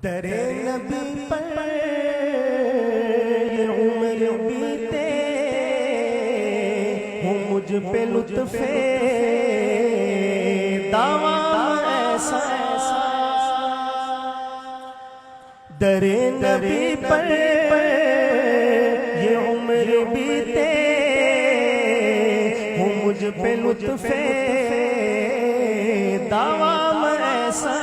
در نبی پر یہ عمر بیتے ہوں مجھ پہ لطف دعویٰ ایسا در نبی پر یہ عمر بیتے ہوں مجھ پہ لطف دعویٰ ایسا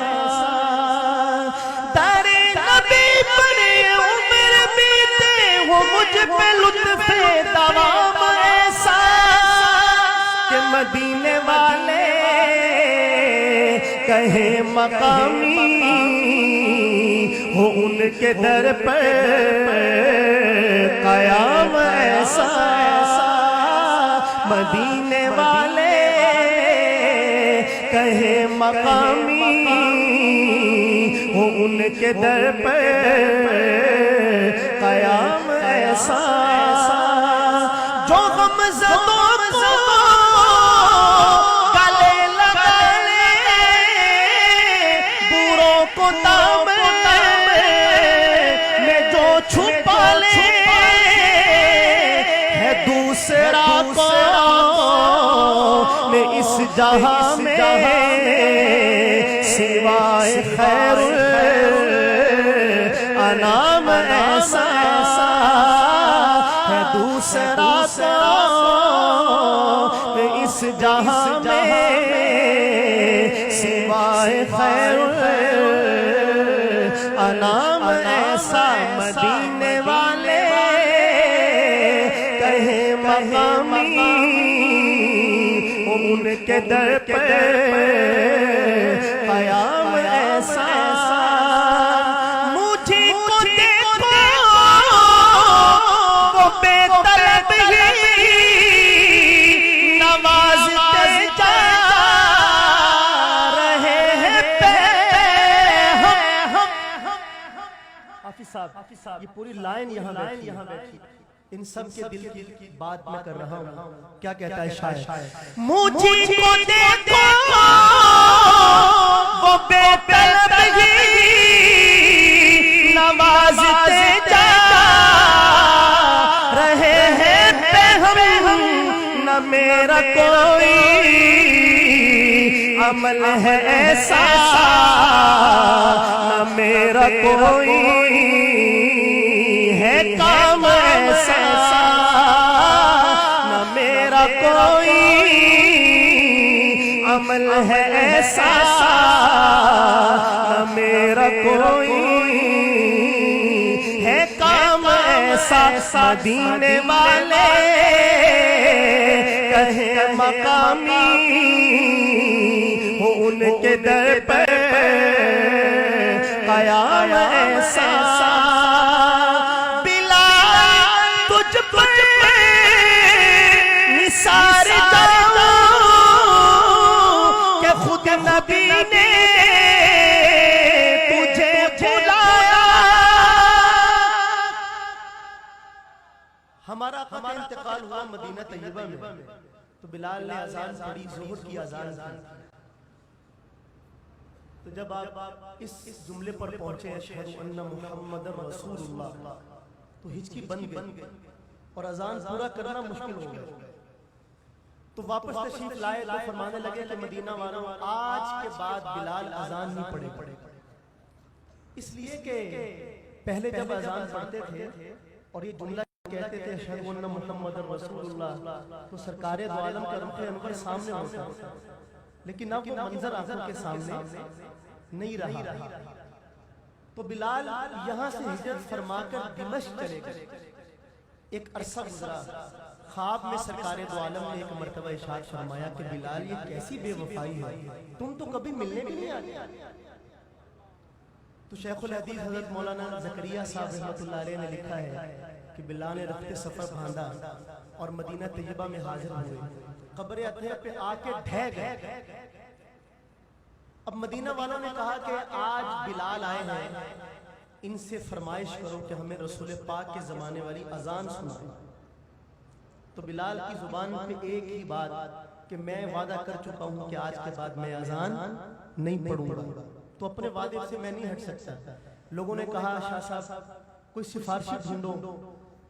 مجھ پہ لطف دوام ایسا کہ مدینے والے کہیں مقامی ہو ان کے در پر قیام ایسا مدینے والے کہیں مقامی ہو ان کے در پر قیام ایسا جو غم زدوں کو گلے لگا لے بروں کو دامن میں جو چھپا لے ہے دوسرا کون اس جہاں میں سوائے خیر انام ایسا ہے دوسرا کون اس جہاں میں سوائے خیر انام ایسا مدینے والے کہیں مقامی ان کے در پر قیام ایسا یہ پوری لائن یہاں بیٹھی ان سب کے دل کی بات میں کر رہا ہوں کیا کہتا ہے شاعر مجھے کو دیکھو وہ بے طلب ہی نوازتے جا رہے ہیں ہم نہ میرا کوئی عمل ہے ایسا نہ میرا کوئی ہے کام ایسا نہ میرا کوئی عمل ہے ایسا نہ میرا کوئی ہے کام ایسا مدینے والے کہیں مقامی ہو ان کے در پر قیام ایسا نثار جاؤں کہ خود نبی نے تجھے بلایا ہمارا آقا کا انتقال ہوا مدینہ طیبہ میں تو بلال نے اذان پڑھی ظہر کی اذان تو جب آپ اس جملے پر پہنچے اشہد ان محمد رسول اللہ تو ہچکی بن گئی اور اذان پورا کرنا مشکل ہو گیا تو واپس تشریف لائے تو فرمانے لگے کہ مدینہ والوں آج کے بعد بلال اذان نہیں پڑھے اس لیے کہ پہلے جب اذان پڑھتے تھے اور یہ جملہ کہتے تھے اشہد ان محمد رسول اللہ تو سرکار دو عالم کا رخ ان کے سامنے ہوتا لیکن اب وہ منظر آنکھوں کے سامنے نہیں رہا تو بلال یہاں سے ہجرت فرما کر دمشق چلے گئے ایک عرصہ گزرا خواب میں سرکار دو عالم نے ایک مرتبہ ارشاد فرمایا کہ بلال یہ کیسی بے وفائی ہے تم تو کبھی ملنے بھی نہیں آتے تو شیخ الحدیث حضرت مولانا زکریا صاحب رحمۃ اللہ علیہ نے لکھا ہے کہ بلال نے رفت سفر باندھا اور مدینہ طیبہ میں حاضر ہوئے قبر اطہر پہ آ کے ڈھہ گئے اب مدینہ والوں نے کہا کہ آج بلال آئے ہیں ان سے فرمائش کرو کہ ہمیں رسول پاک کے زمانے والی اذان سنائیں تو بلال کی زبان پہ ایک ہی بات کہ میں وعدہ کر چکا ہوں کہ آج کے بعد میں اذان نہیں پڑھوں گا، تو اپنے وعدے سے میں نہیں ہٹ سکتا، لوگوں نے کہا شاہ صاحب کوئی سفارشی ڈھونڈو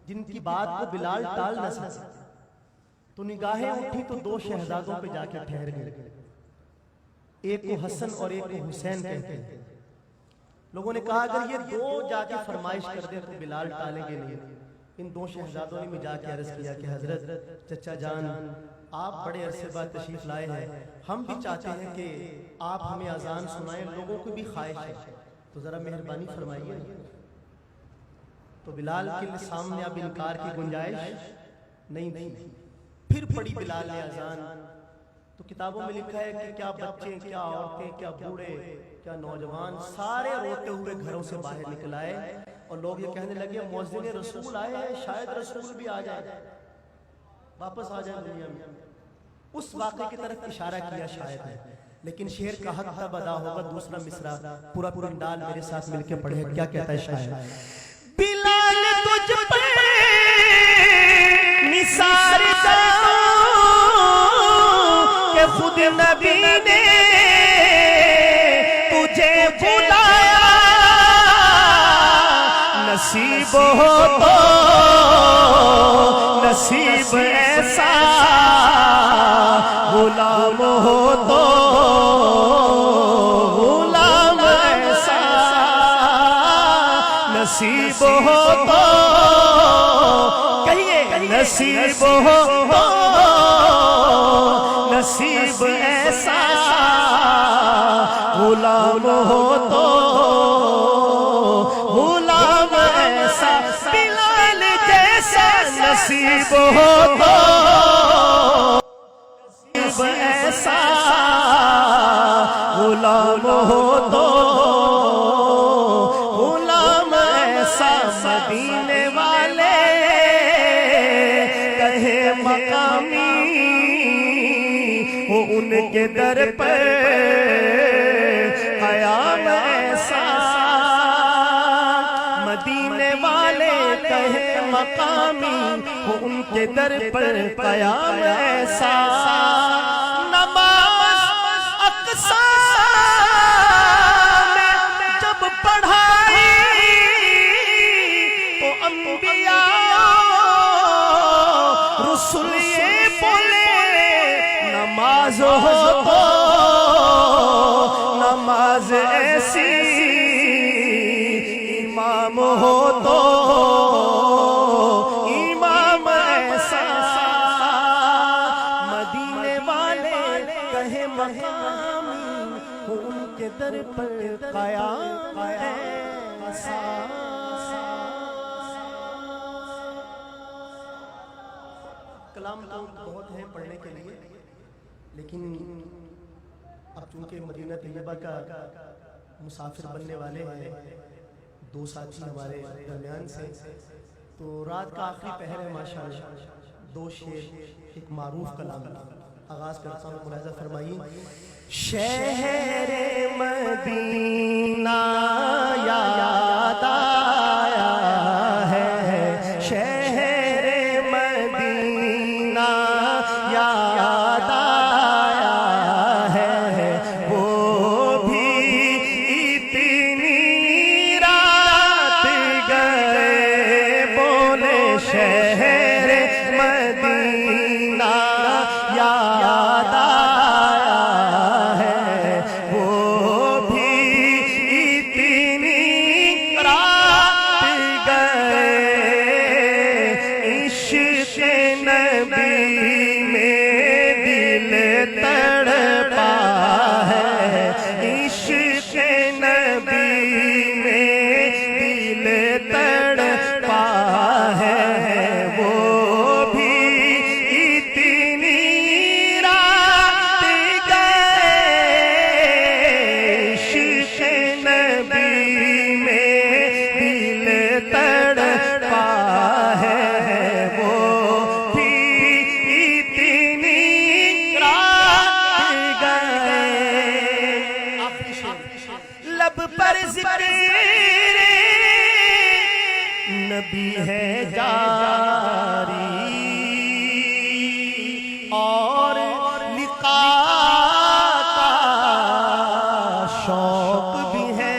جن کی بات کو بلال ٹال نہ سکے. تو نگاہیں اٹھی تو دو شہزادوں پہ جا کے ٹھہر گئے. ایک کو حسن اور ایک کو حسین کہتے ہیں. لوگوں نے کہا اگر یہ دو جا کے فرمائش کر دیں تو بلال ٹالیں گے نہیں. ان دو شہزادوں نے بھی جا کے عرض کیا کہ حضرت چچا جان آپ بڑے عرصے بعد تشریف لائے ہیں, ہم بھی چاہتے ہیں کہ آپ ہمیں اذان سنائیں, لوگوں کو بھی خواہش ہے, تو ذرا مہربانی فرمائیے. تو بلال کے سامنے اب انکار کی گنجائش نہیں تھی. پھر پڑی بلال نے اذان. تو کتابوں میں لکھا ہے کہ کیا بچے, کیا عورتیں, کیا بوڑھے, کیا نوجوان, سارے روتے ہوئے گھروں سے باہر نکل آئے اور لوگ یہ کہنے لگے مؤذن رسول آئے ہیں, شاید رسول بھی آ جائے, واپس آ جائے دنیا میں. اس واقعے کی طرف اشارہ کیا شاید ہے, لیکن شعر کا حق تب ادا ہوگا. دوسرا مصرع پورا ڈال میرے ساتھ مل کے پڑھے. کیا کہتا ہے شاعر؟ بلال تجھ پہ نثار جاؤں کہ خود نبی نے تجھے بلایا, نصیب ہو تو نصیب ایسا, غلام ہو تو غلام ایسا, نصیب ہو تو کہیے نصیب ہو تو نصیب ایسا, غلام ہو تو غلام ایسا, بلال جیسا نصیب ہو تو نصیب ایسا, غلام ہو تو غلام ایسا. مدینے والے کہے مقامی ہو ان کے در پر قیام ایسا, مدینے والے کہے مقامی ہو ان کے در پر قیام ایسا. نماز اقصی میں جب پڑھائی تو انبیاء رسول یہ بولے نماز ہو تو نماز ایسی, امام ہو تو امام ایسا. مدینے والے کہے مقامی ہو ان کے در پر قیام ایسا. کلام تو بہت ہیں پڑھنے کے لیے, لیکن اب چونکہ مدینہ طیبہ کا مسافر بننے والے ہیں دو ساتھی ہمارے درمیان سے, تو رات کا آخری پہر ہے ماشاءاللہ. دو شعر ایک معروف کلام آغاز کرتا ہوں, ملاحظہ فرمائیے. شہر مدینہ یاد آیا ہے, شہر مدینہ یاد آیا ہے, وہ بھی اتنی رات گئے بولے شہر مدینہ یاد آیا ہے, وہ بھی اتنی رات گئے, عشق نبی میں دل تڑپا ہے, عشق نبی میں دل تڑپا ہے, وہ بھی اتنی رات گئے, عشق نبی میں دل تڑپا ہے, وہ بھی اتنی رات گئے. لب پر ذکر نبی ہے جاری اور لقاء کا شوق بھی ہے,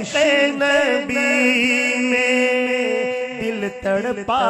عشق نبی میں دل تڑپا